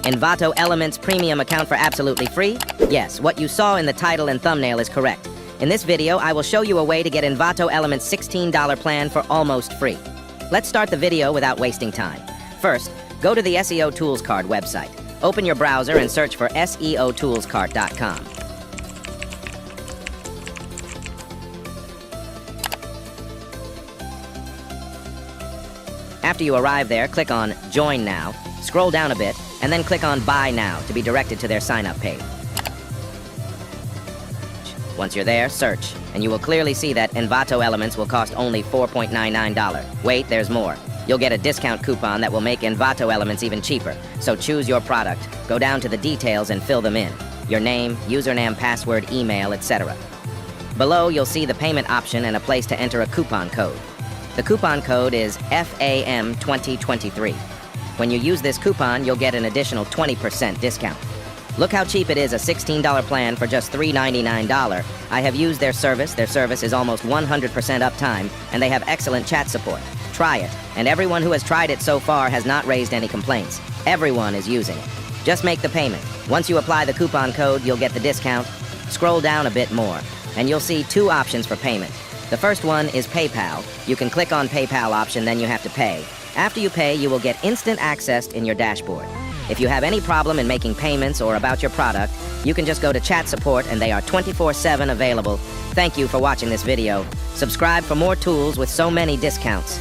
Envato Elements Premium account for absolutely free? Yes, what you saw in the title and thumbnail is correct. In this video, I will show you a way to get Envato Elements $16 plan for almost free. Let's start the video without wasting time. First, go to the SEO Tools Card website. Open your browser and search for seotoolscart.com. After you arrive there, click on Join Now, scroll down a bit, and then click on Buy Now to be directed to their sign-up page. Once you're there, search, and you will clearly see that Envato Elements will cost only $4.99. Wait, there's more. You'll get a discount coupon that will make Envato Elements even cheaper. So choose your product, go down to the details and fill them in. Your name, username, password, email, etc. Below, you'll see the payment option and a place to enter a coupon code. The coupon code is FAM2023. When you use this coupon, you'll get an additional 20% discount. Look how cheap it is, a $16 plan for just $3.99. I have used their service. Their service is almost 100% uptime, and they have excellent chat support. Try it, and everyone who has tried it so far has not raised any complaints. Everyone is using it. Just make the payment. Once you apply the coupon code, you'll get the discount. Scroll down a bit more, and you'll see two options for payment. The first one is PayPal. You can click on PayPal option, then you have to pay. After you pay, you will get instant access in your dashboard. If you have any problem in making payments or about your product, you can just go to chat support and they are 24/7 available. Thank you for watching this video. Subscribe for more tools with so many discounts.